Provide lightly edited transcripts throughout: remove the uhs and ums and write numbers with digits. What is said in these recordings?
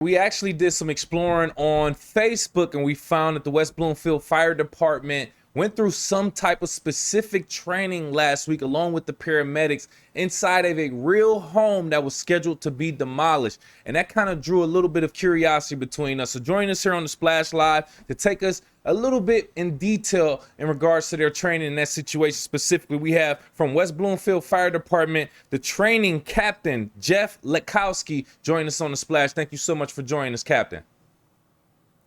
We actually did some exploring on Facebook and we found that the West Bloomfield Fire Department went through some type of specific training last week along with the paramedics inside of a real home that was scheduled to be demolished. And that kind of drew a little bit of curiosity between us. So join us here on the Splash Live to take us a little bit in detail in regards to their training in that situation. Specifically, we have from West Bloomfield Fire Department, the training captain, Jeff Latkowski, join us on the Splash. Thank you so much for joining us, Captain.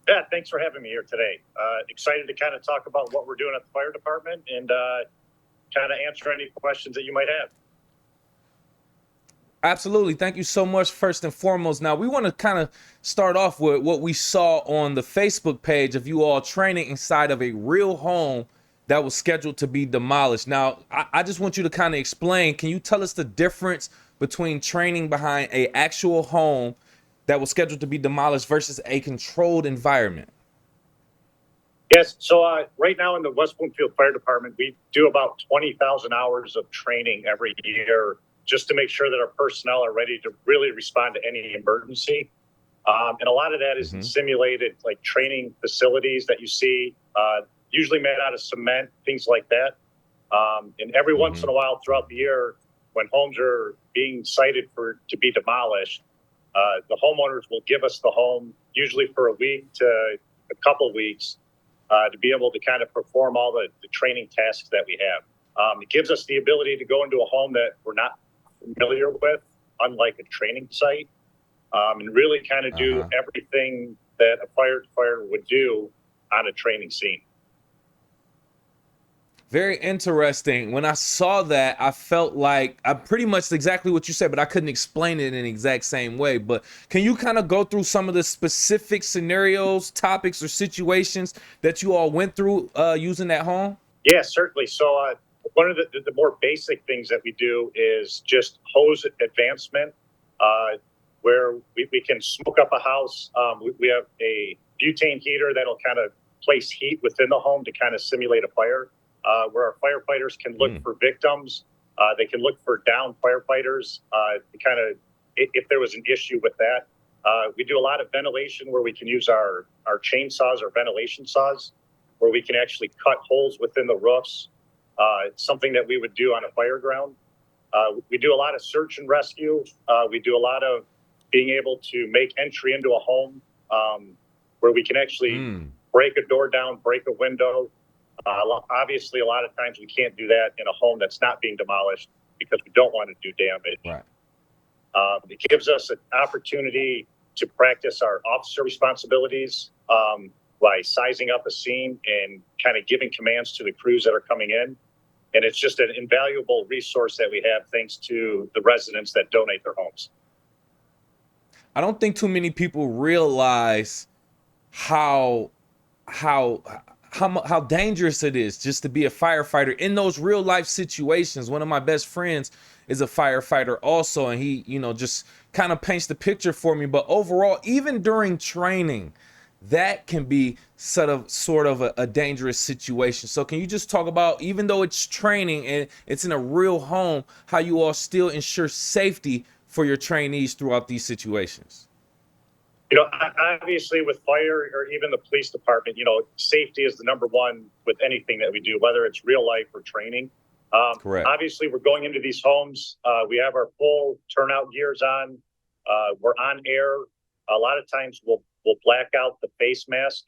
Yeah, thanks for having me here today. Excited to kind of talk about what we're doing at the fire department and kind of answer any questions that you might have. Absolutely. Thank you so much, first and foremost. Now, we want to kind of start off with what we saw on the Facebook page of you all training inside of a real home that was scheduled to be demolished. Now, I just want you to kind of explain, can you tell us the difference between training behind a actual home that was scheduled to be demolished versus a controlled environment? Yes, so right now in the West Bloomfield Fire Department, we do about 20,000 hours of training every year just to make sure that our personnel are ready to really respond to any emergency. And a lot of that is in simulated like training facilities that you see, usually made out of cement, things like that. And every once in a while throughout the year, when homes are being sited to be demolished, the homeowners will give us the home, usually for a week to a couple weeks, to be able to kind of perform all the training tasks that we have. It gives us the ability to go into a home that we're not familiar with, unlike a training site, and really kind of do everything that a firefighter would do on a training scene. Very interesting. When I saw that, I felt like I pretty much exactly what you said, but I couldn't explain it in the exact same way. But can you kind of go through some of the specific scenarios, topics, or situations that you all went through using that home? Yeah, certainly. So one of the more basic things that we do is just hose advancement, where we can smoke up a house. We have a butane heater that'll kind of place heat within the home to kind of simulate a fire. Where our firefighters can look for victims. They can look for downed firefighters to kind of, if there was an issue with that. We do a lot of ventilation where we can use our chainsaws or ventilation saws, where we can actually cut holes within the roofs. It's something that we would do on a fire ground. We do a lot of search and rescue. We do a lot of being able to make entry into a home where we can actually break a door down, break a window. Obviously, a lot of times we can't do that in a home that's not being demolished because we don't want to do damage. Right. It gives us an opportunity to practice our officer responsibilities by sizing up a scene and kind of giving commands to the crews that are coming in. And it's just an invaluable resource that we have thanks to the residents that donate their homes. I don't think too many people realize how dangerous it is just to be a firefighter in those real life situations. One of my best friends is a firefighter also, and he, just kind of paints the picture for me. But overall, even during training, that can be sort of a dangerous situation. So can you just talk about, even though it's training and it's in a real home, how you all still ensure safety for your trainees throughout these situations? Obviously with fire or even the police department, safety is the number one with anything that we do, whether it's real life or training. Correct. Obviously, we're going into these homes. We have our full turnout gears on. We're on air. A lot of times we'll black out the face mask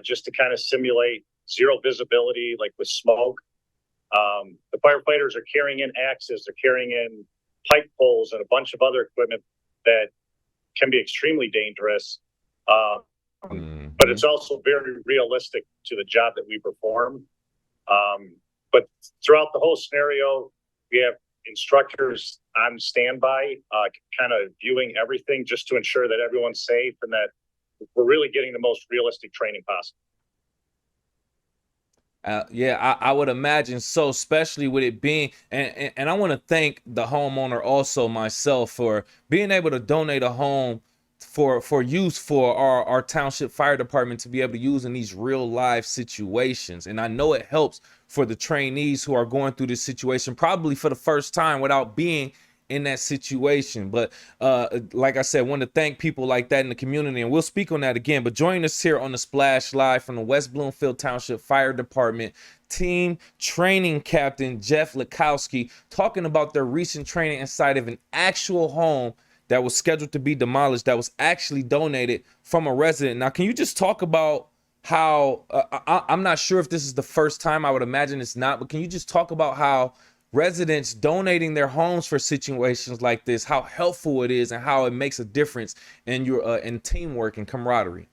just to kind of simulate zero visibility, like with smoke. The firefighters are carrying in axes. They're carrying in pipe poles and a bunch of other equipment that can be extremely dangerous, but it's also very realistic to the job that we perform. But throughout the whole scenario, we have instructors on standby, kind of viewing everything just to ensure that everyone's safe and that we're really getting the most realistic training possible. Yeah, I would imagine so, especially with it being, and I want to thank the homeowner also myself for being able to donate a home for use for our township fire department to be able to use in these real life situations. And I know it helps for the trainees who are going through this situation probably for the first time without being in that situation. But like I said, I want to thank people like that in the community, and we'll speak on that again. But join us here on the Splash Live from the West Bloomfield Township Fire Department Team Training Captain Jeff Latkowski, talking about their recent training inside of an actual home that was scheduled to be demolished, that was actually donated from a resident. Now, can you just talk about how, I'm not sure if this is the first time, I would imagine it's not, but can you just talk about how residents donating their homes for situations like this, how helpful it is and how it makes a difference in your in teamwork and camaraderie?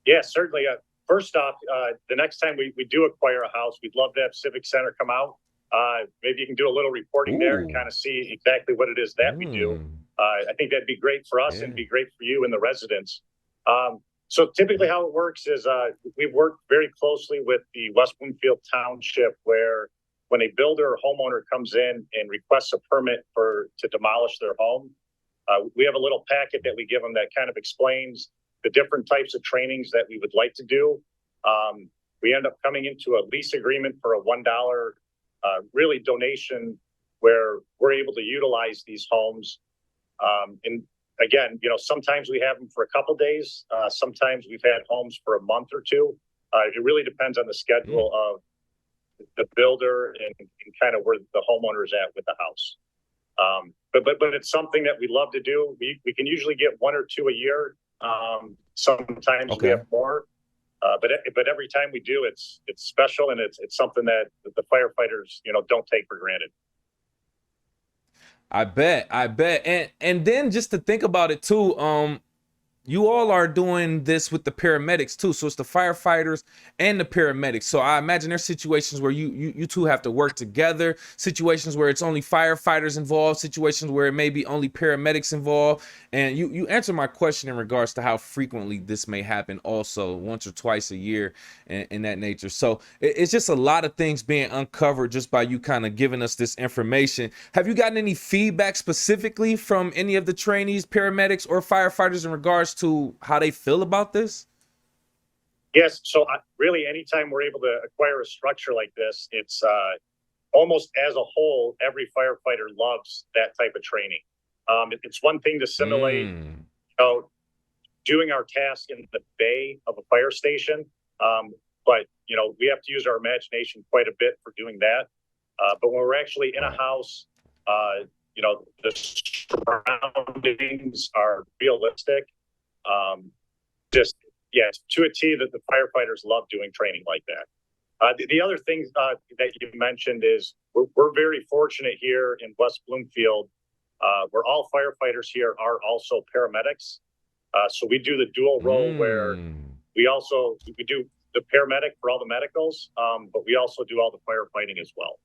Yeah, certainly. First off, the next time we do acquire a house, we'd love to have Civic Center come out. Maybe you can do a little reporting there and kind of see exactly what it is that we do. I think that'd be great for us and be great for you and the residents. So typically how it works is we work very closely with the West Bloomfield Township, where when a builder or homeowner comes in and requests a permit to demolish their home, we have a little packet that we give them that kind of explains the different types of trainings that we would like to do. We end up coming into a lease agreement for a $1 really donation, where we're able to utilize these homes. And again, sometimes we have them for a couple days. Sometimes we've had homes for a month or two. It really depends on the schedule of the builder and kind of where the homeowner is at with the house. But it's something that we love to do. We can usually get one or two a year. Sometimes we have more. But every time we do, it's special, and it's something that the firefighters, don't take for granted. I bet. And then just to think about it too, you all are doing this with the paramedics too. So it's the firefighters and the paramedics. So I imagine there's situations where you two have to work together, situations where it's only firefighters involved, situations where it may be only paramedics involved. And you answered my question in regards to how frequently this may happen, also once or twice a year in that nature. So it's just a lot of things being uncovered just by you kind of giving us this information. Have you gotten any feedback specifically from any of the trainees, paramedics, or firefighters in regards to how they feel about this? Yes. So really, anytime we're able to acquire a structure like this, it's almost as a whole, every firefighter loves that type of training. It's one thing to simulate, doing our task in the bay of a fire station. But, we have to use our imagination quite a bit for doing that. But when we're actually in a house, the surroundings are realistic. To a T that the firefighters love doing training like that. The other thing that you mentioned is we're very fortunate here in West Bloomfield, where all firefighters here are also paramedics. So we do the dual role where we do the paramedic for all the medicals, but we also do all the firefighting as well.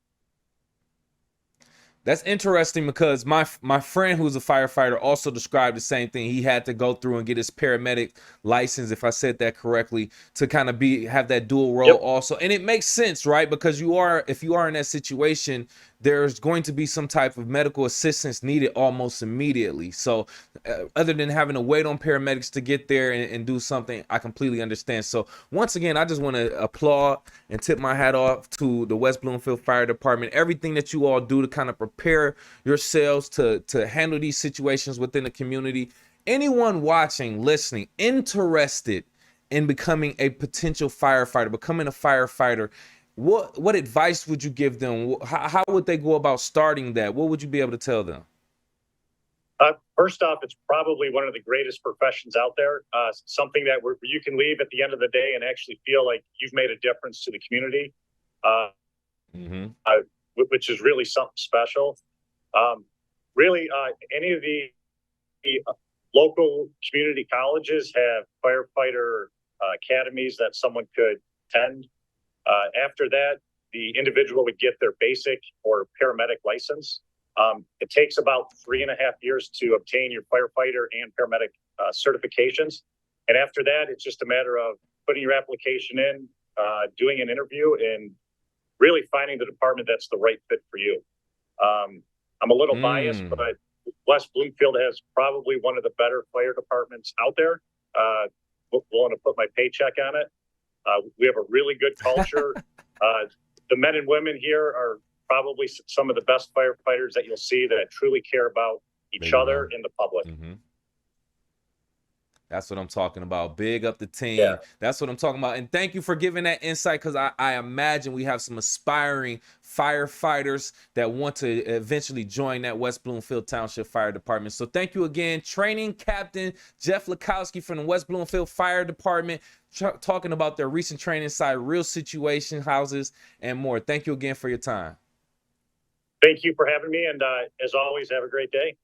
That's interesting because my friend who's a firefighter also described the same thing. He had to go through and get his paramedic license, if I said that correctly, to kind of have that dual role also. And it makes sense, right? Because if you are in that situation, there's going to be some type of medical assistance needed almost immediately. So other than having to wait on paramedics to get there and do something, I completely understand. So once again, I just want to applaud and tip my hat off to the West Bloomfield Fire Department. Everything that you all do to kind of prepare yourselves to handle these situations within the community. Anyone watching, listening, interested in becoming a potential firefighter, becoming a firefighter, what advice would you give them? How would they go about starting that? What would you be able to tell them? First off, it's probably one of the greatest professions out there. Something that you can leave at the end of the day and actually feel like you've made a difference to the community, which is really something special. Any of the local community colleges have firefighter academies that someone could attend. After that, the individual would get their basic or paramedic license. It takes about 3.5 years to obtain your firefighter and paramedic certifications. And after that, it's just a matter of putting your application in, doing an interview, and really finding the department that's the right fit for you. I'm a little biased, but West Bloomfield has probably one of the better fire departments out there. Willing to put my paycheck on it. We have a really good culture. The men and women here are probably some of the best firefighters that you'll see that truly care about each other and the public. Mm-hmm. That's what I'm talking about. Big up the team. Yeah. That's what I'm talking about. And thank you for giving that insight, because I imagine we have some aspiring firefighters that want to eventually join that West Bloomfield Township Fire Department. So thank you again, Training Captain Jeff Latkowski from the West Bloomfield Fire Department, talking about their recent training side, real situation houses, and more. Thank you again for your time. Thank you for having me. And as always, have a great day.